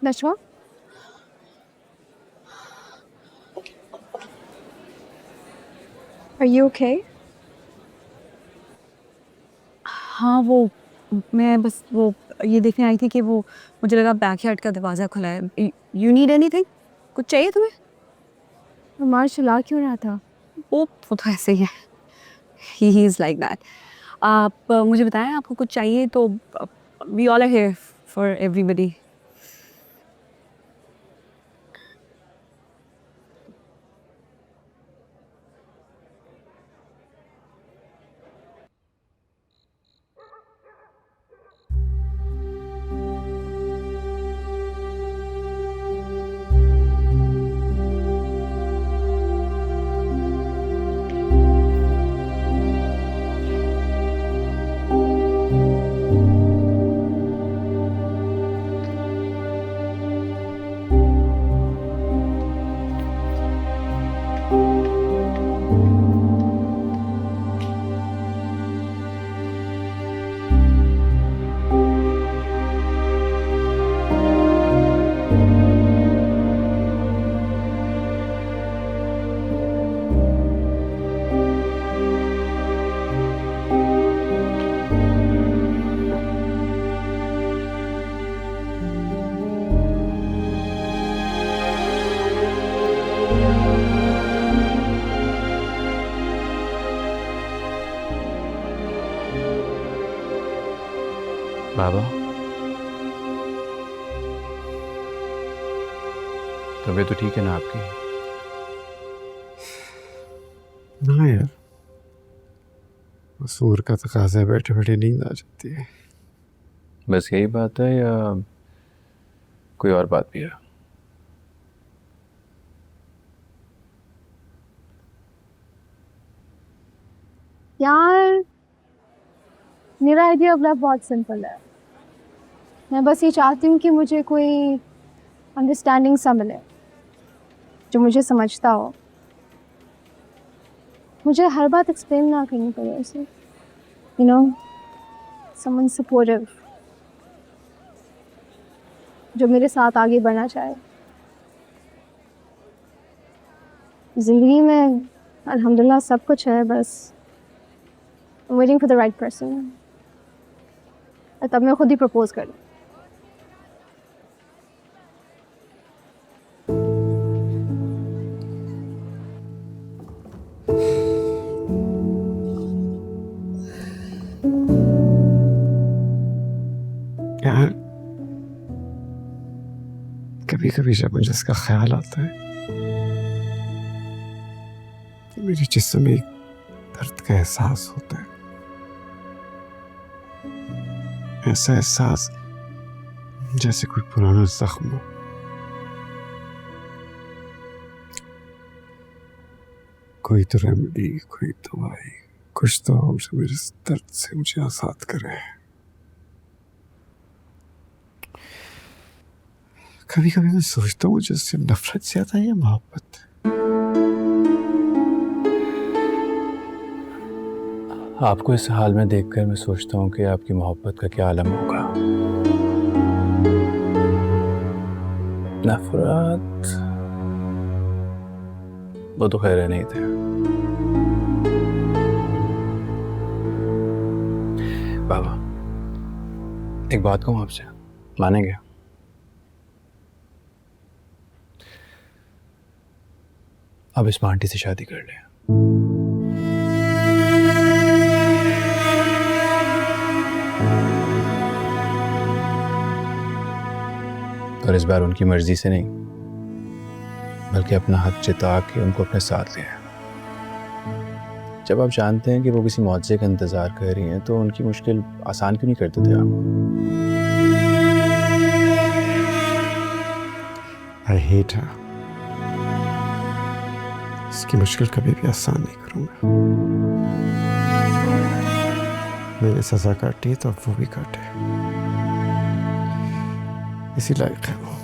नशवा, Are you okay? हाँ वो मैं बस वो ये देखने आई थी कि वो मुझे लगा बैकयार्ड का दरवाज़ा खुला है। You need anything? कुछ चाहिए तुम्हें? अमार चिल्ला क्यों रहा था? वो तो ऐसे ही है। He is like that. आप मुझे बताएं आपको कुछ चाहिए तो we all are here for everybody. बाबा, तबीयत तो ठीक है ना आपकी? ना यार, मसूर का तकाजा बैठे बैठे नींद आ जाती है। बस यही बात है या कोई और बात भी है? यार, मेरा आइडिया ऑफ लव बहुत सिंपल है। मैं बस ये चाहती हूँ कि मुझे कोई अंडरस्टैंडिंग सा मिले, जो मुझे समझता हो। मुझे हर बात एक्सप्लेन ना करनी पड़े उसे। यू नो, समवन सपोर्टिव, जो मेरे साथ आगे बढ़ना चाहे। जिंदगी में अल्हम्दुलिल्लाह सब कुछ है, बस waiting for the right person. तब मैं खुद ही प्रपोज कर लूँ। यार, कभी कभी जब मुझे इसका ख्याल आता है तो मेरे जिस्म में एक दर्द का एहसास होता है। ऐसा एहसास जैसे कोई पुराना जख्म हो। कोई तो रेमेडी, कोई दवाई, कुछ तो हो जो मेरे इस दर्द से मुझे आज़ाद करे। कभी कभी मैं सोचता हूँ मुझे उससे नफरत ज्यादा है या मोहब्बत। आपको इस हाल में देखकर मैं सोचता हूँ कि आपकी मोहब्बत का क्या आलम होगा। नफरत वो तो खैर नहीं थे। बाबा, एक बात कहूँ आपसे, मानेंगे? अब इस आंटी से शादी कर लें। और इस बार उनकी मर्जी से नहीं, बल्कि अपना हक जिता के उनको अपने साथ ले आए। जब आप जानते हैं कि वो किसी मौजे का इंतजार कर रही हैं, तो उनकी मुश्किल आसान क्यों नहीं करते थे आप? I hate her। इसकी मुश्किल कभी भी आसान नहीं करूंगा। मैंने सजा काटी तो अब वो भी काटे। इसी लायक है वो।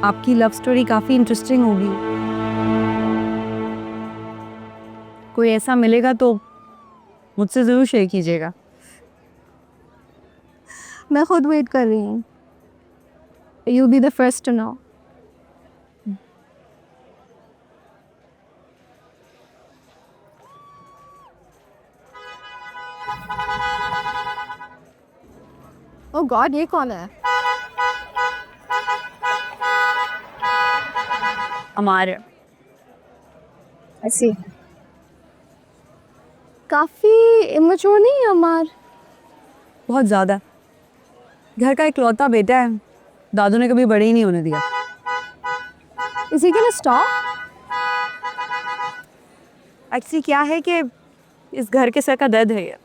आपकी लव स्टोरी काफ़ी इंटरेस्टिंग होगी। कोई ऐसा मिलेगा तो मुझसे ज़रूर शेयर कीजिएगा। मैं खुद वेट कर रही हूँ। You be the first to know. Oh God, ये कौन है? हमारे ऐसी काफी इमेच्योर नहीं है अमार? बहुत ज़्यादा। घर का इकलौता बेटा है, दादू ने कभी बड़े ही नहीं होने दिया। इसी के लिए स्टॉप। एक्चुअली क्या है कि इस घर के सर का दर्द है ये।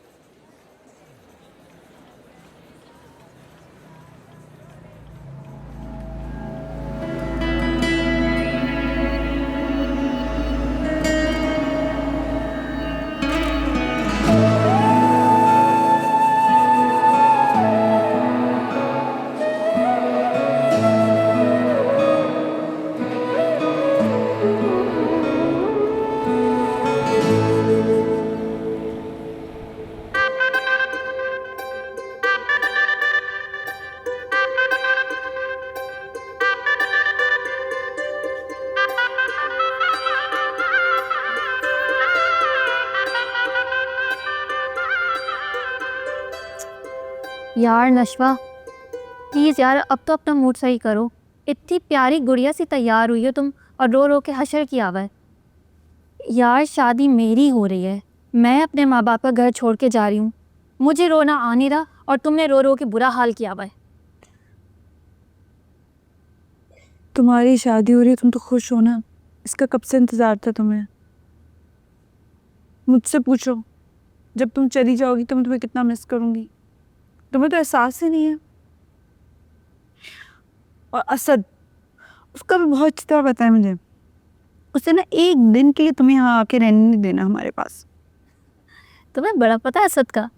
यार नशवा, प्लीज़ यार अब तो अपना मूड सही करो। इतनी प्यारी गुड़िया सी तैयार हुई हो तुम और रो रो के हशर किया हुआ है। यार शादी मेरी हो रही है, मैं अपने माँ बाप का घर छोड़ के जा रही हूँ। मुझे रोना आ नहीं रहा और तुमने रो रो के बुरा हाल किया हुआ है। तुम्हारी शादी हो रही है, तुम तो खुश हो ना। इसका कब से इंतज़ार था तुम्हें। मुझसे पूछो, जब तुम चली जाओगी तो मैं तुम्हें कितना मिस करूँगी। तुम्हें तो एहसास ही नहीं है। और असद, उसका भी बहुत अच्छी तरह पता है मुझे। उसे ना एक दिन के लिए तुम्हें यहाँ आके रहने नहीं देना हमारे पास। तुम्हें बड़ा पता है असद का?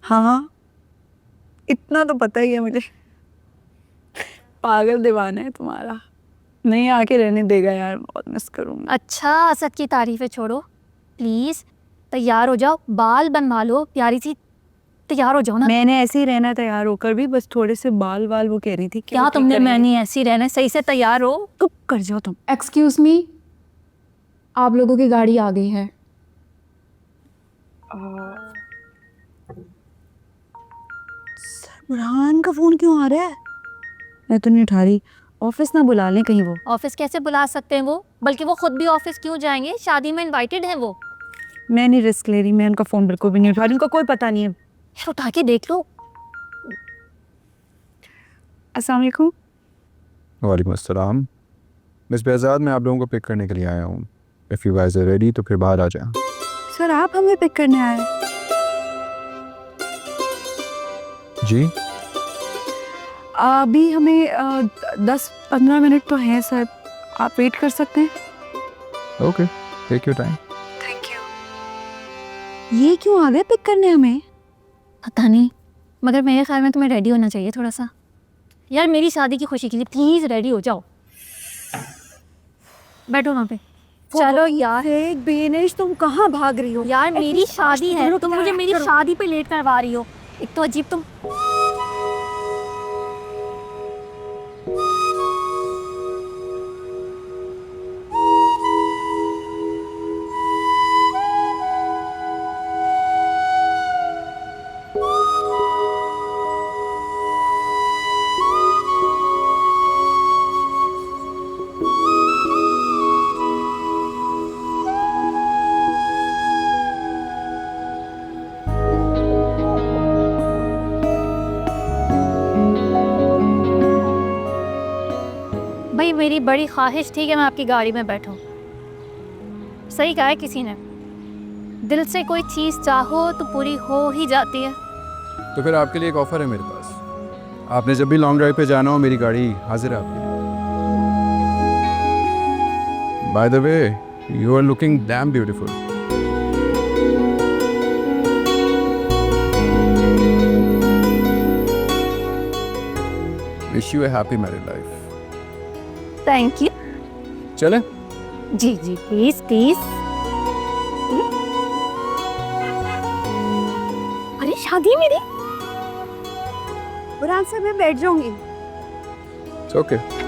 हाँ, इतना तो पता ही है मुझे। पागल दीवाना है तुम्हारा। नहीं आके रहने देगा यार, बहुत मिस करूँगी। अच्छा, असद की तारीफ़ें छोड़ो, प्लीज़ तैयार हो जाओ, बाल बनवा लो, प्यारी सी तैयार हो जाओ ना। मैंने ऐसे ही रहना तैयार होकर भी, बस थोड़े से बाल वाल वो कह रही थी। क्या तुमने मैंने ऐसी रहना, सही से तैयार हो। चुप कर जाओ तुम। एक्सक्यूज मी, आप लोगों की गाड़ी आ गई है। बुरहान का फ़ोन क्यों आ रहा है? मैं तो नहीं उठा रही। ऑफिस ना बुला लें कहीं वो। ऑफिस कैसे बुला सकते हैं वो, बल्कि वो खुद भी ऑफिस क्यों जाएंगे, शादी में इनवाइटेड हैं वो। मैं नहीं रिस्क ले रही, मैं उनका फ़ोन बिल्कुल भी नहीं उठा रही। उनका कोई पता नहीं है। यार उठा के देख लो। अस्सलाम वालेकुम। वालेकुम अस्सलाम। मिस बेहज़ाद, मैं आप लोगों को पिक करने के लिए आया हूँ। If you guys are ready तो फिर बाहर आ जाएं। सर आप हमें पिक करने आए? जी अभी हमें 10-15 मिनट तो हैं सर, आप वेट कर सकते हैं? Okay, take your time. Thank you. ये क्यों आ गए पिक करने हमें? पता नहीं, मगर मेरे ख्याल में तुम्हें रेडी होना चाहिए थोड़ा सा। यार मेरी शादी की खुशी के लिए प्लीज़ रेडी हो जाओ। बैठो वहाँ पे। चलो यार। बेनिश तुम कहाँ भाग रही हो? यार मेरी शादी है, तुम मुझे मेरी शादी पे लेट करवा रही हो। एक तो अजीब तुम। भाई मेरी बड़ी ख्वाहिश थी कि मैं आपकी गाड़ी में बैठूं। सही कहा है किसी ने, दिल से कोई चीज़ चाहो तो पूरी हो ही जाती है। तो फिर आपके लिए एक ऑफ़र है मेरे पास। आपने जब भी लॉन्ग ड्राइव पे जाना हो, मेरी गाड़ी हाजिर है आपके लिए। By the way, you are looking damn beautiful. मेरी wish you a happy married life. Thank you. चले? जी जी प्लीज प्लीज। अरे शादी है मेरी। बुरहान साहब मैं बैठ जाऊंगी। It's okay.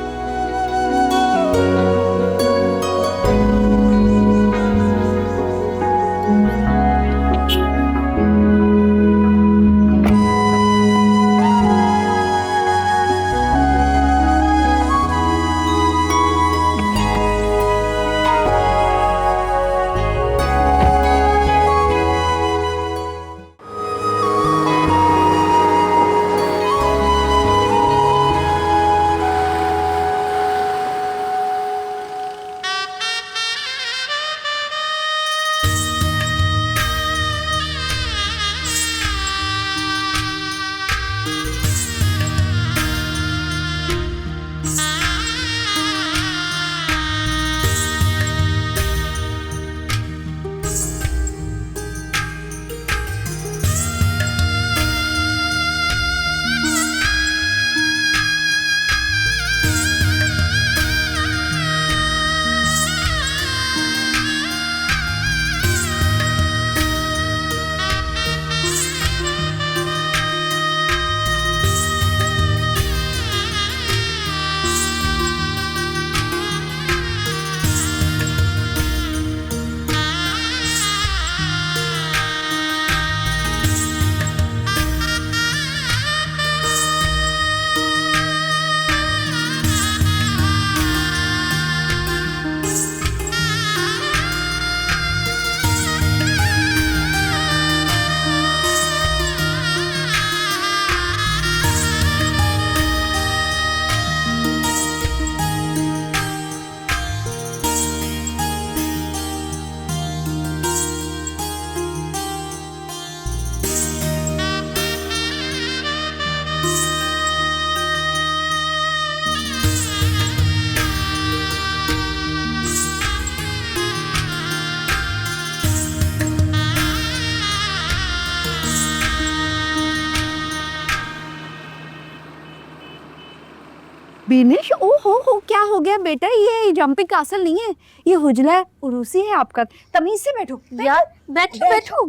बिनिश, ओ हो क्या हो गया बेटा? ये जंपिंग कासल नहीं है, ये हुजला है, उरूसी है आपका। तमीज से बैठो यार बैठो बैठो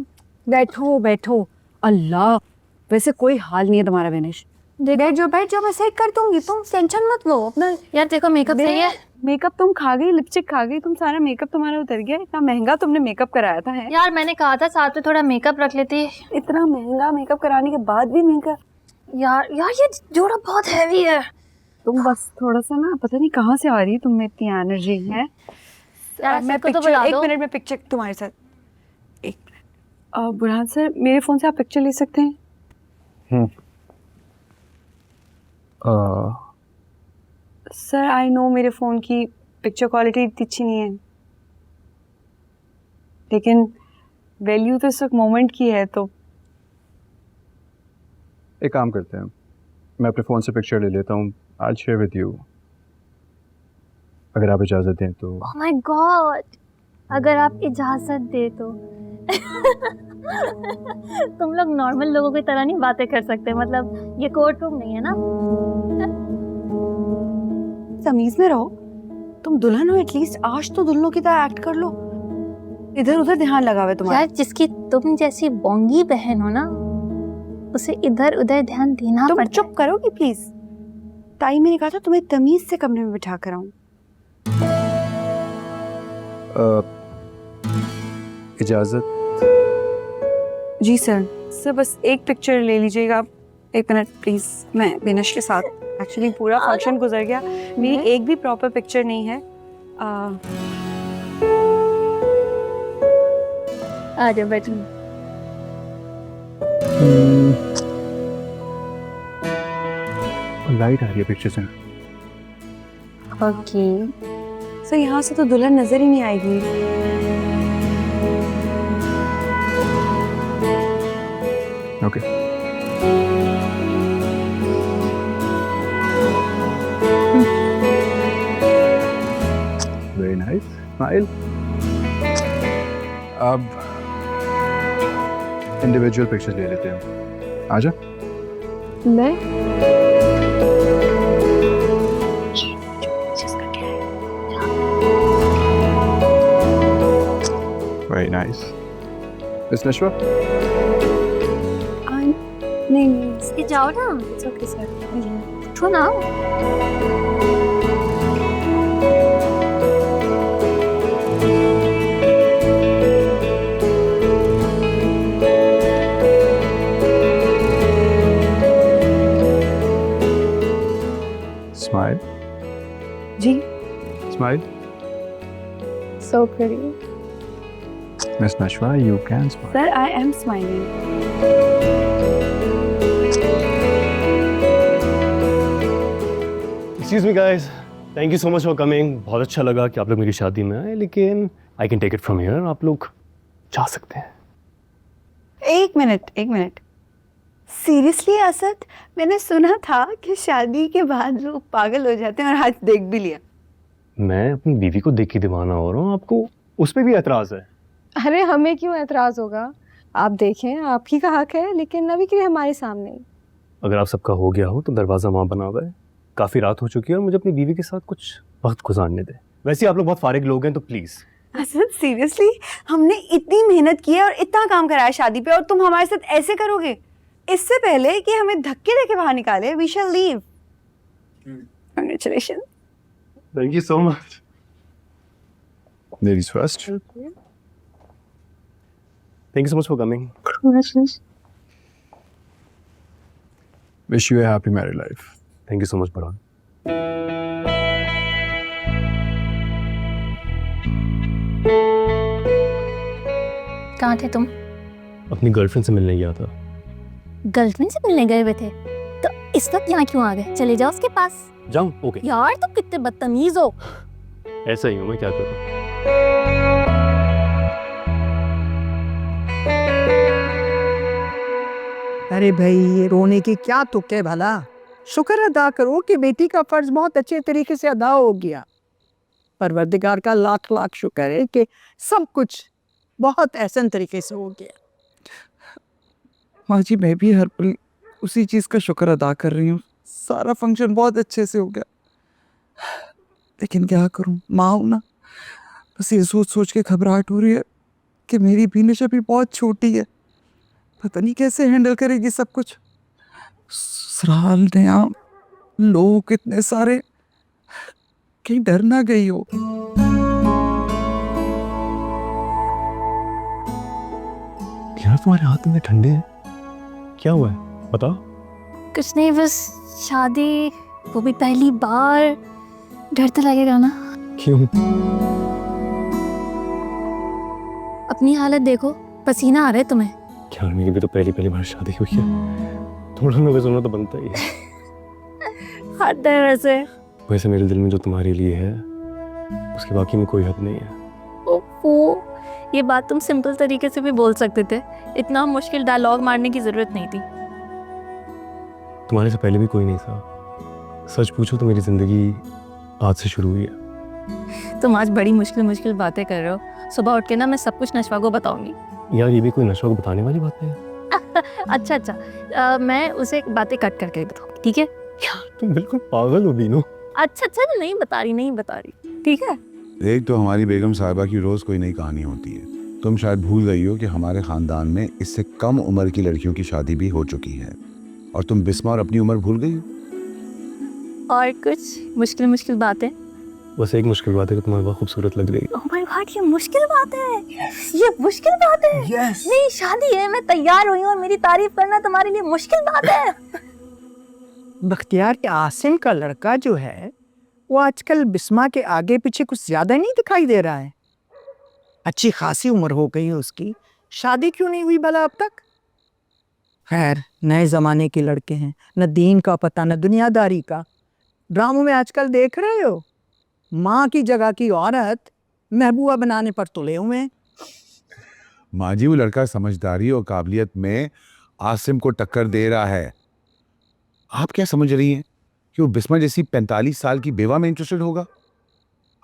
बैठो बैठो। अल्लाह, वैसे कोई हाल नहीं है तुम्हारा बिनिश। बैठ जाओ मैं सही कर दूंगी, तुम टेंशन मत लो अपना। यार देखो मेकअप सही है। मेकअप तुम खा गई, लिपस्टिक खा गई, तुम सारा मेकअप तुम्हारा उतर गया। इतना महंगा तुमने मेकअप कराया था है? यार मैंने कहा था साथ में थोड़ा मेकअप रख लेती। इतना महंगा मेकअप कराने के बाद भी महंगा। यार ये जोड़ा बहुत हैवी है। तुम बस थोड़ा सा ना, पता नहीं कहाँ से आ रही है तुम में इतनी एनर्जी है। यार मैं को तो पिक्चर बुला एक दो। मिनट में पिक्चर तुम्हारे साथ। एक मिनट बुरहान सर, मेरे फोन से आप पिक्चर ले सकते हैं? सर आई नो मेरे फ़ोन की पिक्चर क्वालिटी इतनी अच्छी नहीं है, लेकिन वैल्यू तो इस वक्त मोमेंट की है। तो एक काम करते हैं, मैं अपने फ़ोन से पिक्चर ले लेता हूँ, आई शेयर विद यू, अगर आप इजाज़त दें तो। ओह माय गॉड, अगर आप इजाजत दे तो। तुम लोग नॉर्मल लोगों की तरह नहीं बातें कर सकते, मतलब ये कोर्ट रूम नहीं है ना। तमीज में रहो, तुम दुल्हन हो, एटलीस्ट आज तो दुल्हनों की तरह एक्ट कर लो। इधर उधर ध्यान लगा हुआ है तुम्हारा। यार जिसकी तुम जैसी बोंगी बहन हो ना, उसे इधर उधर ध्यान देना तुम पड़ता चुप करोगी प्लीज? ताई मैंने कहा था तुम्हें तमीज से कमरे में बिठा कर आऊं। इजाज़त? जी सर। सर बस एक पिक्चर ले लीजिएगा, एक मिनट प्लीज। मैं बिनश के साथ एक्चुअली पूरा फंक्शन गुजर गया, मेरी एक भी प्रॉपर पिक्चर नहीं है। आ जाओ बैठो। लाइट आ रही है पिक्चर से। ओके सर यहाँ से तो दुल्हन नजर ही नहीं आएगी। Okay very nice, smile. अब इंडिविजुअल पिक्चर ले लेते हैं, आजा। मैं वेरी नाइस। मिस नशवा, नहीं ये जाओ ना, इट्स ओके सर, उठो ना। स्माइल जी smile. So pretty. Miss Nashwa, you can smile. Sir, I am smiling. Excuse me guys, thank you so much for coming. बहुत अच्छा लगा कि आप लोग मेरी शादी में आए, लेकिन I can take it from here. आप लोग जा सकते हैं। एक मिनट। सीरियसली असद, मैंने सुना था कि शादी के बाद लोग पागल हो जाते हैं, और आज देख भी लिया। मैं अपनी बीवी को देख के दीवाना हो रहा हूँ, आपको उस पर भी एतराज़ है? अरे हमें क्यों एतराज़ होगा? आप देखें, आपकी का हक है, लेकिन अभी के लिए हमारे सामने ही। अगर आप सबका हो गया हो तो दरवाज़ा वहाँ बना हुआ है। काफ़ी रात हो चुकी है और मुझे अपनी बीवी के साथ कुछ वक्त गुजारने दें। वैसे आप लोग बहुत फारिग लोग हैं, तो प्लीज़। असद, सीरियसली हमने इतनी मेहनत की है और इतना काम कराया शादी पे, और तुम हमारे साथ ऐसे करोगे? इससे पहले कि हमें धक्के देके बाहर निकाले, we shall leave. Congratulation. Thank you so much. Ladies first. Thank you so much for coming. Wish you a happy married life. Thank you so much Burhan. कहाँ थे तुम? अपनी गर्लफ्रेंड से मिलने गया था। गर्लफ्रेंड से मिलने गए हुए थे, तो इस वक्त यहाँ क्यों आ गए? चले जाओ उसके पास। जाऊँ? ओके। यार तुम कितने बदतमीज हो। ऐसा ही हूँ मैं, क्या करूँ? अरे भाई, ये रोने की क्या तुक है भला? शुक्र अदा करो कि बेटी का फर्ज बहुत अच्छे तरीके से अदा हो गया। परवरदिगार का लाख लाख शुक्र है कि सब कुछ बहुत एहसन तरीके से हो गया। माँ जी, मैं भी हर पल उसी चीज़ का शुक्र अदा कर रही हूँ। सारा फंक्शन बहुत अच्छे से हो गया, लेकिन क्या करूँ, माँ हूँ ना। बस ये सोच सोच के घबराहट हो रही है कि मेरी बीनिश अभी बहुत छोटी है, पता नहीं कैसे हैंडल करेगी सब कुछ। ससुराल नया, लोग इतने सारे, कहीं डर ना गई हो। यार तुम्हारे हाथ में ठंडे हैं, क्या हुआ है? बताओ। कुछ नहीं, बस शादी, वो भी पहली बार, डर तो लगेगा ना। क्यों? अपनी हालत देखो, पसीना आ रहा है तुम्हें। यार मेरी भी तो पहली बार शादी हुई है, थोड़ा नर्वस होना तो बनता ही है। हद है वैसे। वैसे मेरे दिल में जो तुम्हारे लिए है, उसके बाकी में कोई हद नहीं है। ओफो, ये बात तुम सिंपल तरीके से भी बोल सकते थे, इतना मुश्किल डायलॉग मारने की जरूरत नहीं थी। तुम्हारे से पहले भी कोई नहीं था। सच पूछो तो मेरी जिंदगी आज से शुरू हुई है। तुम आज बड़ी मुश्किल बातें कर रहे हो। सुबह उठ के ना मैं सब कुछ नशवा को बताऊंगी। यार ये भी कोई नशा को बताने वाली बात है? अच्छा, मैं उसे बातें कट करके बताऊंगी, ठीक है? तुम बिल्कुल पागल हो बीनू। अच्छा, नहीं बता रही, ठीक है? एक तो हमारी बेगम साहिबा की रोज कोई नई कहानी होती है। तुम शायद भूल गई हो कि हमारे खानदान में इससे कम उम्र की लड़कियों की शादी भी हो चुकी है, और तुम बिस्मा और अपनी उम्र भूल गई हो। और कुछ मुश्किल बातें? बस एक मुश्किल बात है कि तुम्हारी बहुत खूबसूरत लग रही है। ओह माय गॉड, ये मुश्किल बात है। ये मुश्किल बात है। मेरी शादी है, मैं तैयार हुई हूँ और मेरी तारीफ करना तुम्हारे लिए मुश्किल बात है। बख्तियार के आसिम का लड़का जो है, वो आजकल बिस्मा के आगे पीछे कुछ ज्यादा नहीं दिखाई दे रहा है। अच्छी खासी उम्र हो गई है उसकी, शादी क्यों नहीं हुई भला अब तक? खैर, नए जमाने के लड़के हैं, न दीन का पता न दुनियादारी का। ड्रामों में आजकल देख रहे हो, माँ की जगह की औरत महबूबा बनाने पर तुले हुए हैं। माँ जी, वो लड़का समझदारी और काबिलियत में आसिम को टक्कर दे रहा है। आप क्या समझ रही हैं कि वो बिस्मा जैसी 45 साल की बेवा में इंटरेस्टेड होगा?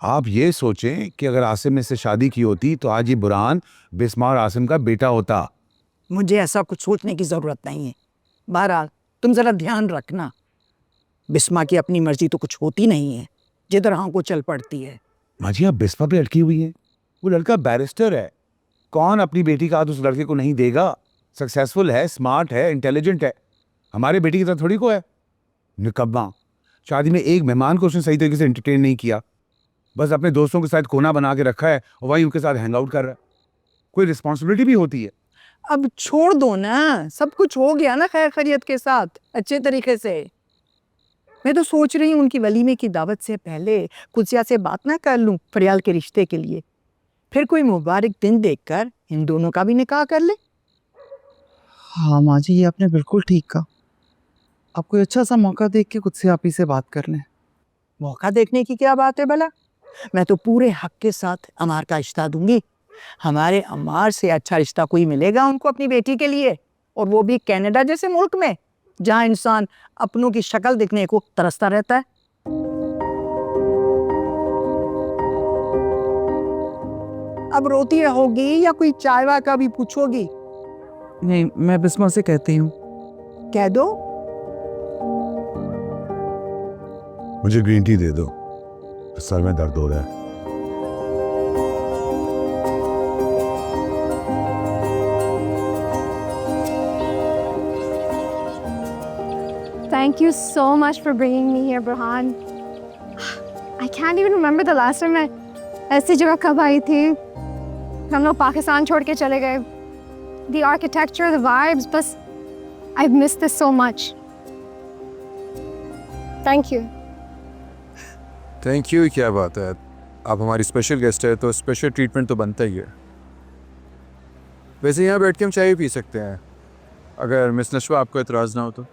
आप ये सोचें कि अगर आसिम ने इससे शादी की होती तो आज ये बुरहान बिस्मा और आसिम का बेटा होता। मुझे ऐसा कुछ सोचने की जरूरत नहीं है। बहरहाल तुम जरा ध्यान रखना, बिस्मा की अपनी मर्जी तो कुछ होती नहीं है, जिधर हाँ को चल पड़ती है। माँ जी, आप बिस्मा पे अटकी हुई हैं। वो लड़का बैरिस्टर है, कौन अपनी बेटी का हाथ उस लड़के को नहीं देगा? सक्सेसफुल है, स्मार्ट है, इंटेलिजेंट है। हमारे बेटी की तरह थोड़ी को है निकम्मा। शादी में एक मेहमान को उसने सही तरीके से एंटरटेन नहीं किया, बस अपने दोस्तों के साथ कोना बना के रखा है और वहीं उनके साथ हैंग आउट कर रहा है। कोई रिस्पॉन्सिबिलिटी भी होती है। अब छोड़ दो ना, सब कुछ हो गया ना खैर खैरियत के साथ, अच्छे तरीके से। मैं तो सोच रही हूँ उनकी वलीमे की दावत से पहले कुसिया से बात ना कर लूँ फरियाल के रिश्ते के लिए, फिर कोई मुबारक दिन देखकर इन दोनों का भी निकाह कर ले। हाँ माँ जी, ये आपने बिल्कुल ठीक कहा। आप कोई अच्छा सा मौका देख के कुछ से आप ही से बात कर लें। मौका देखने की क्या बात है भला? मैं तो पूरे हक के साथ अमार का रिश्ता दूंगी। हमारे अमार से अच्छा रिश्ता कोई मिलेगा उनको अपनी बेटी के लिए, और वो भी कनाडा जैसे मुल्क में जहां इंसान अपनों की शक्ल देखने को तरसता रहता है। अब रोती रहोगी या कोई चाय वाय का भी पूछोगी? नहीं, मैं बिस्मा से कहती हूँ। कह दो। मुझे ग्रीन टी दे दो, सर में दर्द हो रहा है। Thank you so much for bringing me here, Burhan. I can't even remember the last time मैं ऐसी जगह कब आई थी। हम लोग पाकिस्तान छोड़ के चले गए। The architecture, the vibes, बस I've missed this so much. Thank you. Thank you, क्या बात है। आप हमारी स्पेशल गेस्ट है तो स्पेशल ट्रीटमेंट तो बनता ही है। वैसे यहाँ बैठ के हम चाय भी पी सकते हैं, अगर मिस नशवा आपको एतराज़ ना हो तो।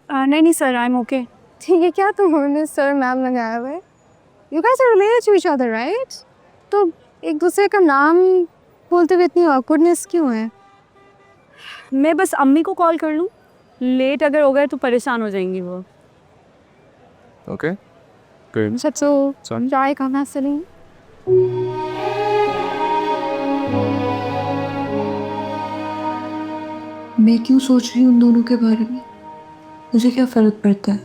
नहीं सर, आई एम ओके। ठीक है, क्या तुमने सर मैम लगाया हुआ है? You guys are related to each other, right? तो एक दूसरे का नाम बोलते हुए इतनी awkwardness क्यों है? मैं बस अम्मी को कॉल कर लूँ, लेट अगर हो गए तो परेशान हो जाएंगी वो। Okay, good. So, चाय कहाँ से लें? मैं क्यों सोच रही हूँ उन दोनों के बारे में? मुझे क्या फ़र्क पड़ता है?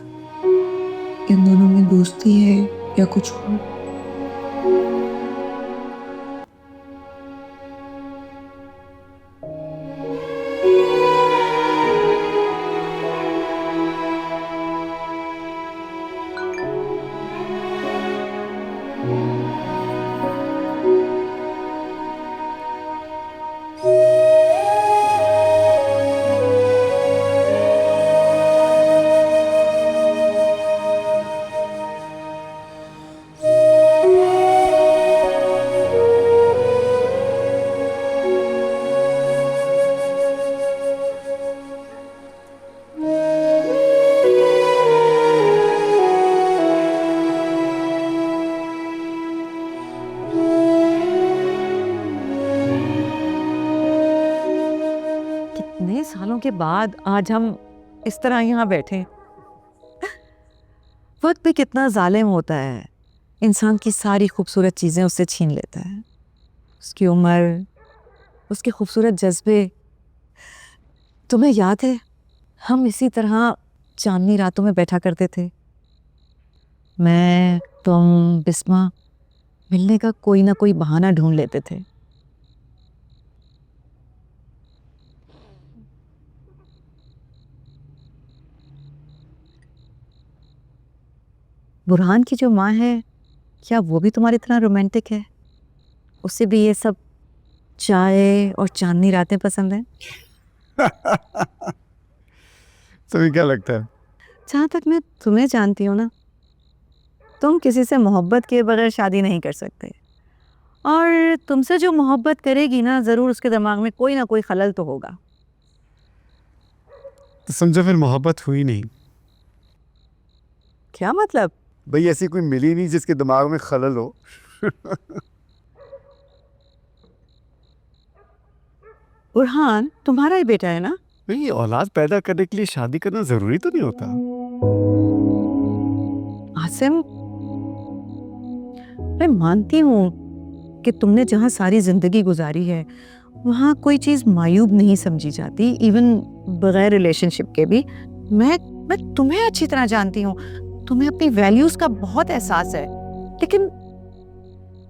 इन दोनों में दोस्ती है या कुछ और? कितने सालों के बाद आज हम इस तरह यहाँ बैठे। वक्त भी कितना जालिम होता है, इंसान की सारी खूबसूरत चीज़ें उससे छीन लेता है। उसकी उम्र, उसके खूबसूरत जज्बे। तुम्हें याद है हम इसी तरह चांदनी रातों में बैठा करते थे, मैं, तुम, बिस्मा, मिलने का कोई ना कोई बहाना ढूंढ लेते थे। बुरहान की जो माँ है, क्या वो भी तुम्हारी तरह रोमांटिक है? उसे भी ये सब चाय और चांदनी रातें पसंद हैं? तुम्हें क्या लगता है? जहाँ तक मैं तुम्हें जानती हूँ ना, तुम किसी से मोहब्बत किए बगैर शादी नहीं कर सकते, और तुमसे जो मोहब्बत करेगी ना, ज़रूर उसके दिमाग में कोई ना कोई खलल तो होगा। तो समझो फिर मोहब्बत हुई नहीं। क्या मतलब? भाई ऐसी कोई मिली नहीं जिसके दिमाग में खलल हो। बुरहान तुम्हारा ही बेटा है ना? नहीं, औलाद पैदा करने के लिए शादी करना जरूरी तो नहीं होता। आसिम, मैं मानती हूँ कि तुमने जहाँ सारी जिंदगी गुजारी है वहाँ कोई चीज़ मायूब नहीं समझी जाती, इवन बगैर रिलेशनशिप के भी। मैं तुम्हें अच्छी तरह जानती हूँ, तुम्हें अपनी वैल्यूज का बहुत एहसास है, लेकिन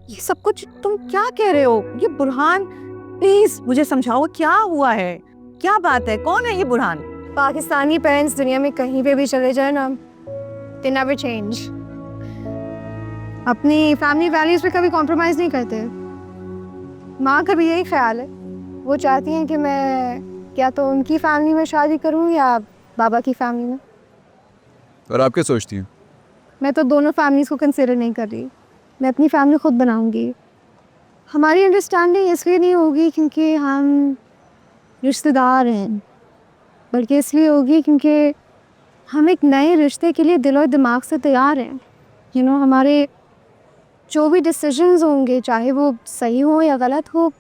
ये सब कुछ तुम क्या कह रहे हो? ये बुरहान प्लीज मुझे समझाओ क्या हुआ है, क्या बात है, कौन है ये बुरहान? पाकिस्तानी पेरेंट्स दुनिया में कहीं पे भी चले जाए ना, they never change. अपनी फैमिली वैल्यूज पे कभी कॉम्प्रोमाइज़ नहीं करते। माँ का भी यही ख्याल है, वो चाहती हैं कि मैं क्या तो उनकी फैमिली में शादी करूँ या बाबा की फैमिली में। और आप क्या सोचती हैं? मैं तो दोनों फैमिलीज़ को कंसिडर नहीं कर रही, मैं अपनी फैमिली खुद बनाऊंगी। हमारी अंडरस्टैंडिंग इसलिए नहीं होगी क्योंकि हम रिश्तेदार हैं, बल्कि इसलिए होगी क्योंकि हम एक नए रिश्ते के लिए दिलो दिमाग से तैयार हैं। हमारे जो भी डिसीजंस होंगे, चाहे वो सही हो या गलत हो,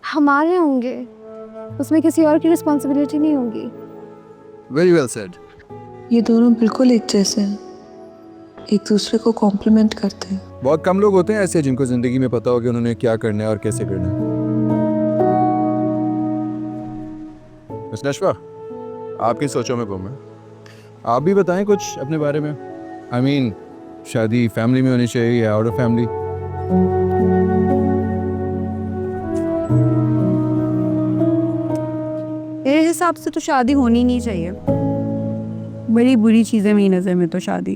हमारे होंगे, उसमें किसी और की रिस्पॉन्सिबिलिटी नहीं होगी। Very well said. ये दोनों बिल्कुल एक जैसे हैं, एक दूसरे को कॉम्प्लीमेंट करते हैं। बहुत कम लोग होते हैं ऐसे जिनको ज़िंदगी में पता हो कि उन्होंने क्या करना है और कैसे करना है। मिस नशवा, आपकी सोचों में गुम है। आप भी बताएं कुछ अपने बारे में। I mean, शादी फैमिली में होनी चाहिए या आउट ऑफ फैमिली? मेरे हिसाब से तो शादी होनी नहीं चाहिए, बड़ी बुरी चीज़ है मेरी नज़र में तो शादी।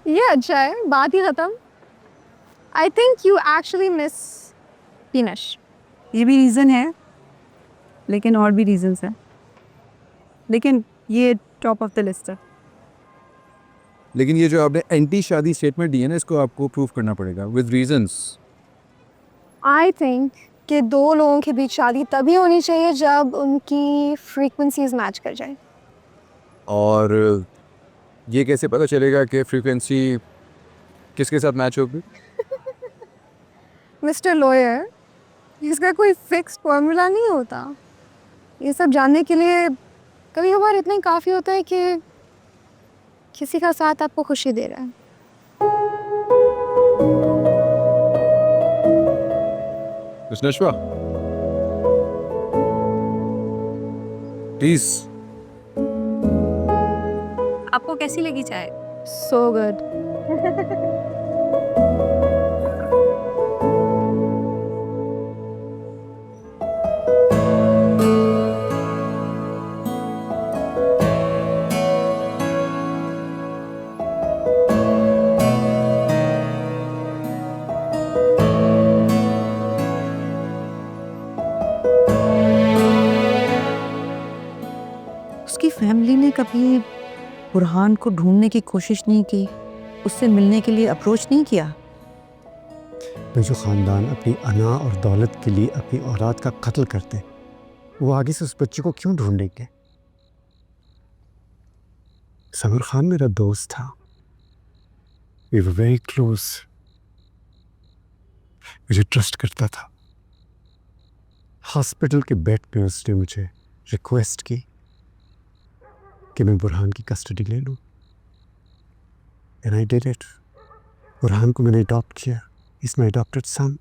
ये अच्छा है, बात ही ख़त्म। I think you actually miss पीनश। ये भी रीज़न है, लेकिन और भी रीजंस हैं, लेकिन ये टॉप ऑफ द लिस्ट है। लेकिन ये जो आपने एंटी शादी स्टेटमेंट दी है ना, इसको आपको प्रूव करना पड़ेगा विद रीजंस। आई थिंक कि दो लोगों के बीच शादी तभी होनी चाहिए जब उनकी फ्रीक्वेंसीज मैच कर जाए। और ये कैसे पता चलेगा कि फ्रीक्वेंसी किसके साथ मैच होगी? मिस्टर लॉयर, इसका कोई फिक्स्ड फॉर्मूला नहीं होता। ये सब जानने के लिए कभी कभार इतना ही काफ़ी होता है कि किसी का साथ आपको खुशी दे रहा है। Miss Nashwa, please. आपको कैसी लगी चाय? So good. उसकी फैमिली ने कभी बुरहान को ढूंढने की कोशिश नहीं की, उससे मिलने के लिए अप्रोच नहीं किया? तो जो ख़ानदान अपनी अना और दौलत के लिए अपनी औलाद का कत्ल करते, वो आगे से उस बच्चे को क्यों ढूंढेंगे? समर खान मेरा दोस्त था, वी वर वेरी क्लोज, मुझे ट्रस्ट करता था। हॉस्पिटल के बेड पे उसने मुझे रिक्वेस्ट की कि मैं बुरहान की कस्टडी ले लूँ, and I did it. Burhan को मैंने अडॉप्ट किया, इज माई अडॉप्टेड सन।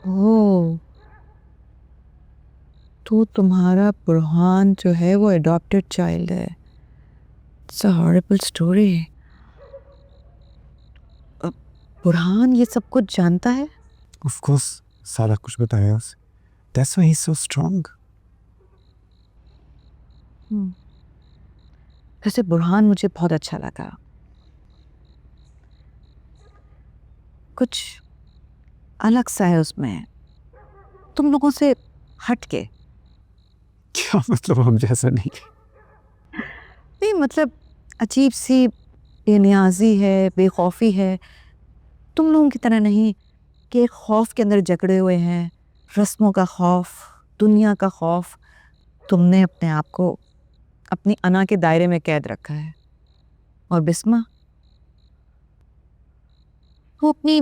ओह, तो तुम्हारा बुरहान जो है वो अडॉप्टेड चाइल्ड है। It's a horrible story. Burhan ये सब कुछ जानता है? ऑफ कोर्स, सारा कुछ बताया उसे। That's why he is so strong. वैसे बुरहान मुझे बहुत अच्छा लगा, कुछ अलग सा है उसमें, तुम लोगों से हट के। क्या मतलब? हम जैसा नहीं? नहीं मतलब अजीब सी बेनियाजी है, बेखौफी है, तुम लोगों की तरह नहीं कि एक खौफ के अंदर जकड़े हुए हैं, रस्मों का खौफ, दुनिया का खौफ। तुमने अपने आप को अपनी अना के दायरे में कैद रखा है, और बिस्मा वो अपनी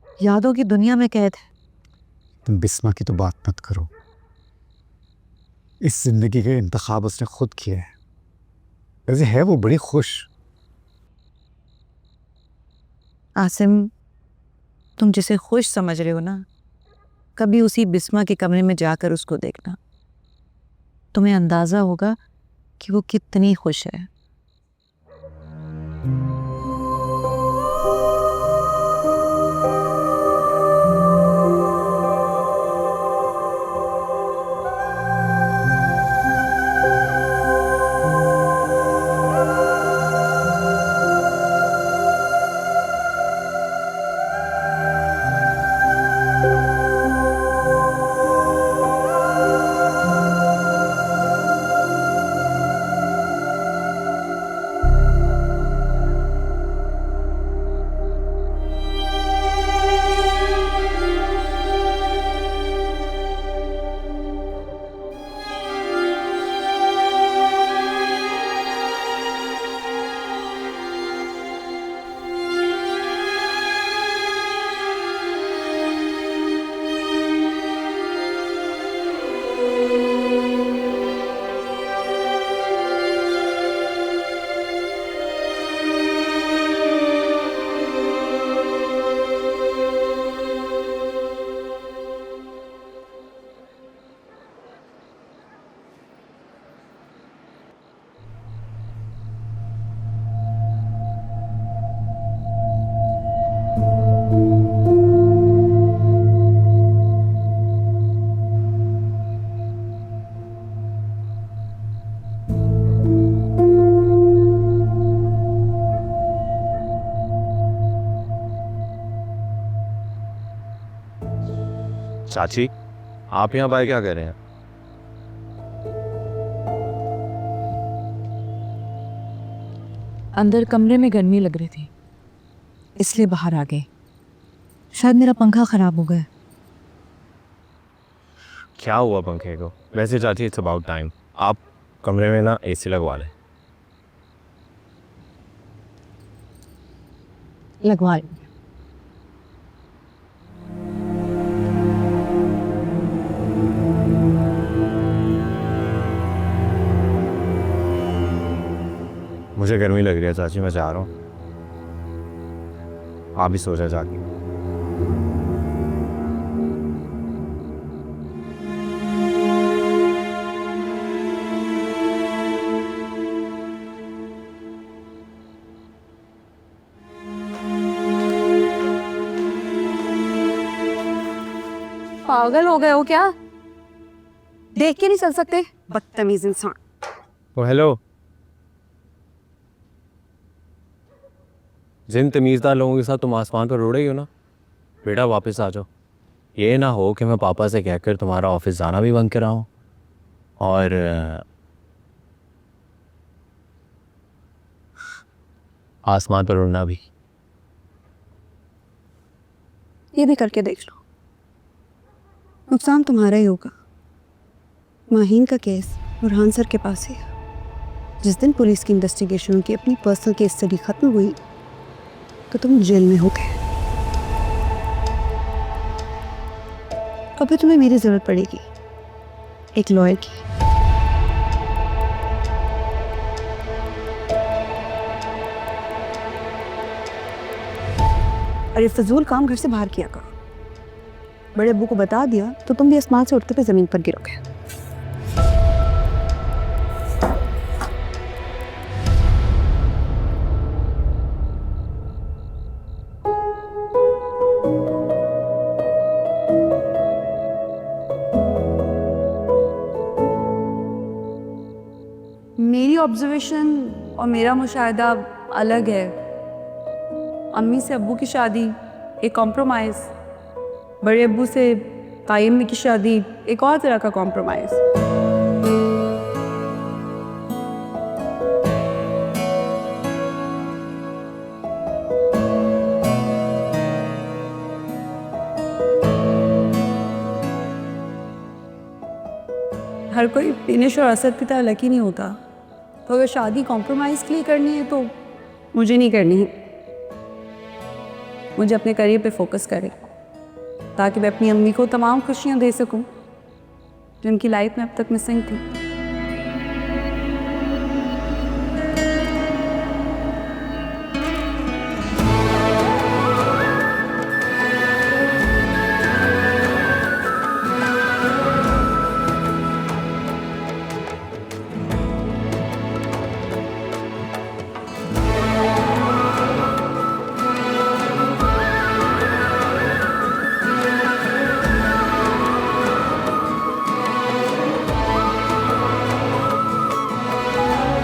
यादों की दुनिया में कैद है। तुम बिस्मा की तो बात मत करो, इस जिंदगी का इंतखाब उसने खुद किया है। वैसे है वो बड़ी खुश। आसिम, तुम जिसे खुश समझ रहे हो ना, कभी उसी बिस्मा के कमरे में जाकर उसको देखना, तुम्हें अंदाज़ा होगा कि वो कितनी खुश है। चाची, आप यहाँ बाय क्या कर रहे हैं? अंदर कमरे में गर्मी लग रही थी, इसलिए बाहर आ गए। शायद मेरा पंखा खराब हो गया। क्या हुआ पंखे को? वैसे चाची, इट्स अबाउट टाइम आप कमरे में ना एसी लगवा लें। लगवा लो। मुझे गर्मी लग रही है चाची, मैं जा रहा हूँ। आप भी सो जाए जाके। पागल हो गए हो क्या? देख के नहीं चल सकते? बदतमीज इंसान। ओ हेलो, जिन तमीज़दार लोगों के साथ तुम आसमान पर उड़ रही हो ना, बेटा वापस आ जाओ। ये ना हो कि मैं पापा से कहकर तुम्हारा ऑफिस जाना भी बंद कराऊं और आसमान पर उड़ना भी। ये भी करके देख लो, नुकसान तुम्हारा ही होगा। माहीन का केस बुरहान सर के पास ही है। जिस दिन पुलिस की इन्वेस्टिगेशन की अपनी पर्सनल केस स्टडी खत्म हुई तो तुम जेल में हो गए। अभी तुम्हें मेरी जरूरत पड़ेगी, एक लॉयर की। और ये फजूल काम घर से बाहर किया करो। बड़े अब्बू को बता दिया तो तुम भी आसमान से उठते पे जमीन पर गिरोगे। मेरी ऑब्जर्वेशन और मेरा मुशाहिदा अलग है। अम्मी से अब्बू की शादी एक कॉम्प्रोमाइज़, बड़े अब्बू से ताई अम्मी की शादी एक और तरह का कॉम्प्रोमाइज़। हर कोई दिनेश और असद की तरह लकी नहीं होता। तो अगर शादी कॉम्प्रोमाइज़ के लिए करनी है तो मुझे नहीं करनी है। मुझे अपने करियर पे फोकस करें ताकि मैं अपनी अम्मी को तमाम खुशियाँ दे सकूं जो उनकी लाइफ में अब तक मिसिंग थी।